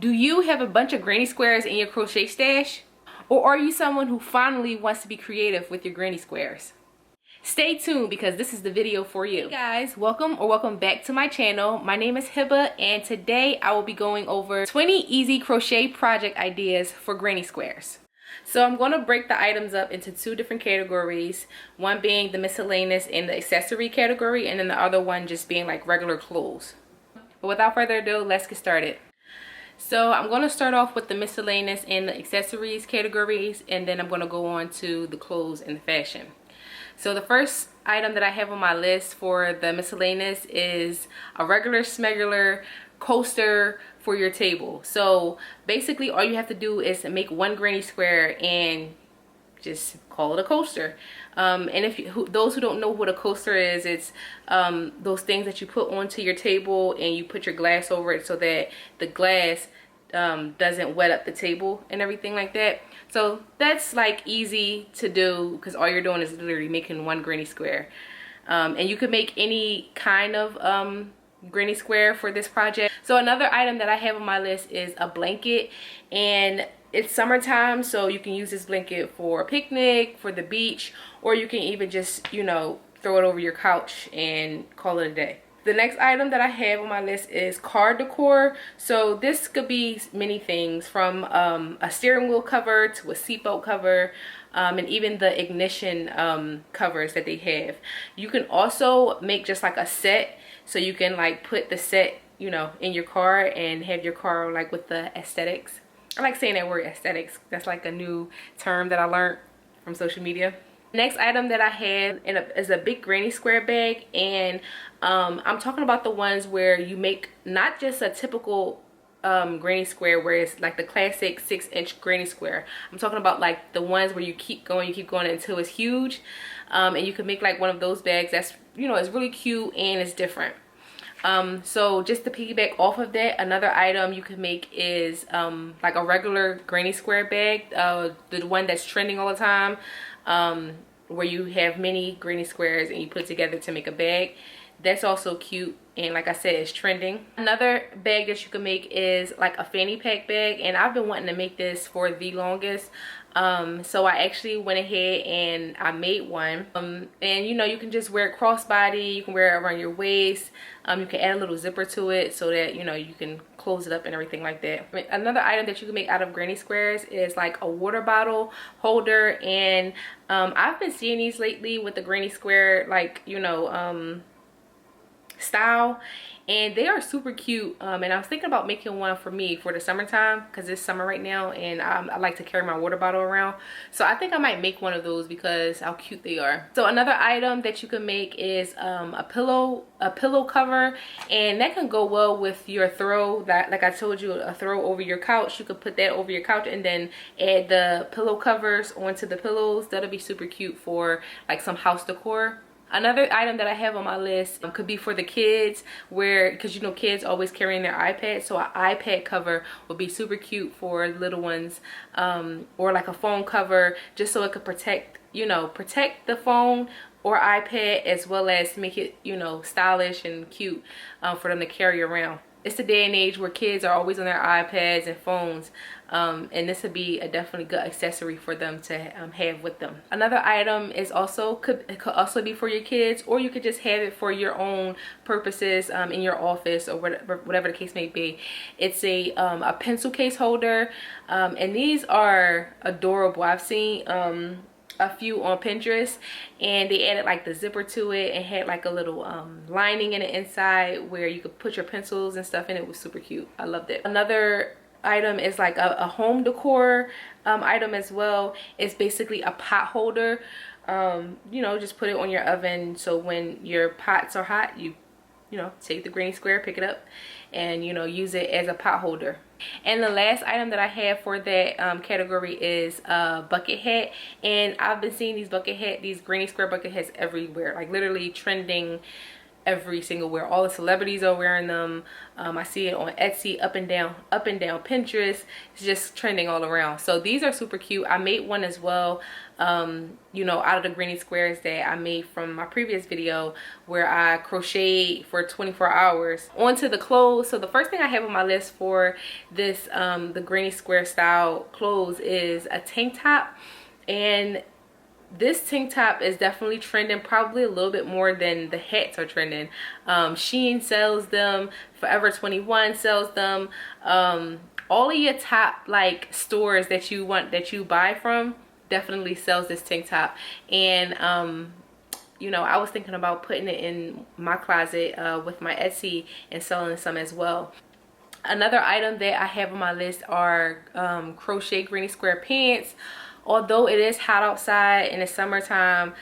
Do you have a bunch of granny squares in your crochet stash? Or are you someone who finally wants to be creative with your granny squares? Stay tuned because this is the video for you. Hey guys, welcome back to my channel. My name is Hiba and today I will be going over 20 easy crochet project ideas for granny squares. So I'm going to break the items up into two different categories, one being the miscellaneous and the accessory category, and then the other one just being like regular clothes. But without further ado, let's get started. So I'm going to start off with the miscellaneous and the accessories categories, and then I'm going to go on to the clothes and the fashion. So the first item that I have on my list for the miscellaneous is a regular smegular coaster for your table. So basically all you have to do is make one granny square and just call it a coaster. And if those who don't know what a coaster is, it's those things that you put onto your table and you put your glass over it so that the glass doesn't wet up the table and everything like that. So that's like easy to do because all you're doing is literally making one granny square. And you could make any kind of granny square for this project. So another item that I have on my list is a blanket, and it's summertime, so you can use this blanket for a picnic, for the beach, or you can even just, you know, throw it over your couch and call it a day. The next item that I have on my list is car decor. So this could be many things, from a steering wheel cover to a seatbelt cover, and even the ignition covers that they have. You can also make just like a set, so you can like put the set, you know, in your car and have your car like with the aesthetics. I like saying that word, aesthetics. That's like a new term that I learned from social media. Next item that I have is a big granny square bag, and I'm talking about the ones where you make not just a typical granny square where it's like the classic 6-inch granny square. I'm talking about like the ones where you keep going until it's huge, and you can make like one of those bags that's, you know, it's really cute and it's different. So just to piggyback off of that, another item you can make is like a regular granny square bag, the one that's trending all the time, where you have many granny squares and you put together to make a bag. That's also cute, and like I said, it's trending. Another bag that you can make is like a fanny pack bag, and I've been wanting to make this for the longest. So I actually went ahead and I made one, and you know, you can just wear it crossbody, you can wear it around your waist, you can add a little zipper to it so that, you know, you can close it up and everything like that. Another item that you can make out of granny squares is like a water bottle holder, and I've been seeing these lately with the granny square, like, you know, style, and they are super cute. And I was thinking about making one for me for the summertime because it's summer right now, and I like to carry my water bottle around, so I think I might make one of those because how cute they are. So another item that you can make is a pillow cover, and that can go well with your throw, that, like I told you, a throw over your couch. You could put that over your couch and then add the pillow covers onto the pillows. That'll be super cute for like some house decor. Another item that I have on my list could be for the kids, where, because you know, kids always carrying their iPad, so an iPad cover would be super cute for little ones, or like a phone cover, just so it could protect, you know, protect the phone or iPad, as well as make it, you know, stylish and cute for them to carry around. It's the day and age where kids are always on their iPads and phones, and this would be a definitely good accessory for them to have with them. Another item is also could also be for your kids, or you could just have it for your own purposes in your office or whatever the case may be. It's a pencil case holder, and these are adorable. I've seen a few on Pinterest, and they added like the zipper to it and had like a little lining in the inside where you could put your pencils and stuff in. It was super cute. I loved it. Another item is like a home decor item as well. It's basically a pot holder. You know, just put it on your oven, so when your pots are hot, you know, take the granny square, pick it up, and, you know, use it as a pot holder. And the last item that I have for that category is a bucket hat, and I've been seeing these granny square bucket hats everywhere, like literally trending every single wear. All the celebrities are wearing them. I see it on Etsy, up and down Pinterest. It's just trending all around. So these are super cute. I made one as well, you know, out of the granny squares that I made from my previous video where I crocheted for 24 hours onto the clothes. So the first thing I have on my list for this the granny square style clothes is a tank top. And this tank top is definitely trending, probably a little bit more than the hats are trending. Shein sells them, Forever 21 sells them. All of your top like stores that you buy from definitely sells this tank top. And you know, I was thinking about putting it in my closet with my Etsy and selling some as well. Another item that I have on my list are crochet granny square pants. Although it is hot outside in the summertime,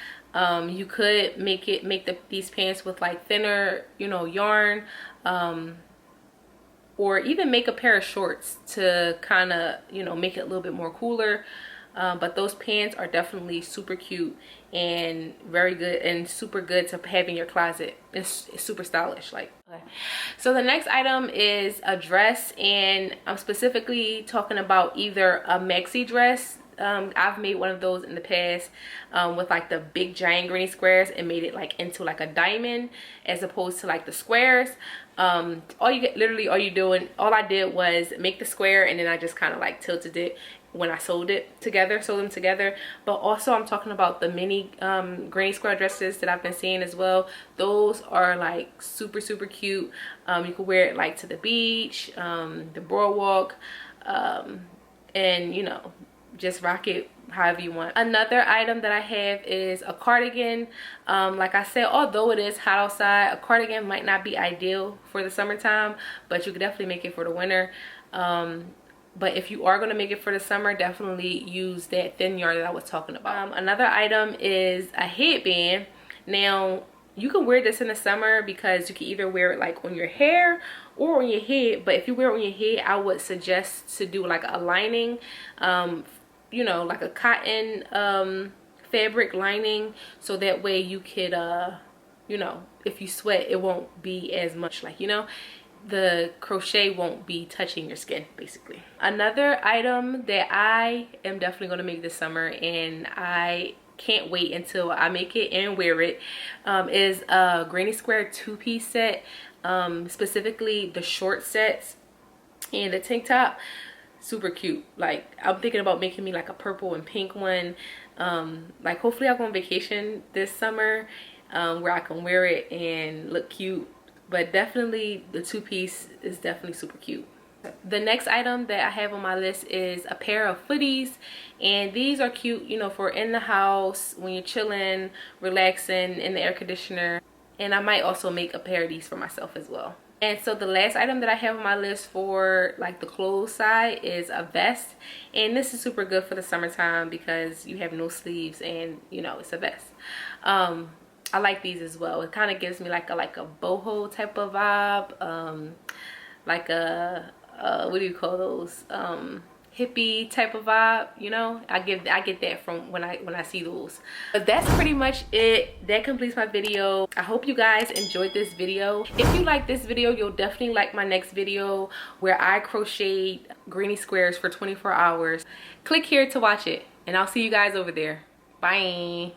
you could make these pants with like thinner, you know, yarn, or even make a pair of shorts to kind of, you know, make it a little bit more cooler. But those pants are definitely super cute and very good and super good to have in your closet. It's super stylish. Like, okay. So the next item is a dress, and I'm specifically talking about either a maxi dress. I've made one of those in the past with like the big giant granny squares and made it like into like a diamond as opposed to like the squares. All I did was make the square, and then I just kind of like tilted it when I sewed them together. But also I'm talking about the mini granny square dresses that I've been seeing as well. Those are like super cute. You can wear it like to the beach, the boardwalk, and you know, just rock it however you want. Another item that I have is a cardigan. Like I said, although it is hot outside, a cardigan might not be ideal for the summertime, but you could definitely make it for the winter. But if you are going to make it for the summer, definitely use that thin yarn that I was talking about. Another item is a headband. Now, you can wear this in the summer because you can either wear it like on your hair or on your head. But if you wear it on your head, I would suggest to do like a lining, you know, like a cotton fabric lining, so that way you could, you know, if you sweat, it won't be as much, like, you know, the crochet won't be touching your skin basically. Another item that I am definitely going to make this summer, and I can't wait until I make it and wear it, is a granny square two-piece set, specifically the short sets and the tank top. Super cute. Like, I'm thinking about making me like a purple and pink one. Like, hopefully I'll go on vacation this summer where I can wear it and look cute. But definitely the two-piece is definitely super cute. The next item that I have on my list is a pair of footies, and these are cute, you know, for in the house when you're chilling, relaxing in the air conditioner. And I might also make a pair of these for myself as well. And so the last item that I have on my list for like the clothes side is a vest, and this is super good for the summertime because you have no sleeves and, you know, it's a vest. I like these as well. It kind of gives me like a boho type of vibe, like a what do you call those, hippie type of vibe, you know. I get that from when I see those. But that's pretty much it. That completes my video. I hope you guys enjoyed this video. If you like this video, you'll definitely like my next video where I crocheted granny squares for 24 hours. Click here to watch it, and I'll see you guys over there. Bye.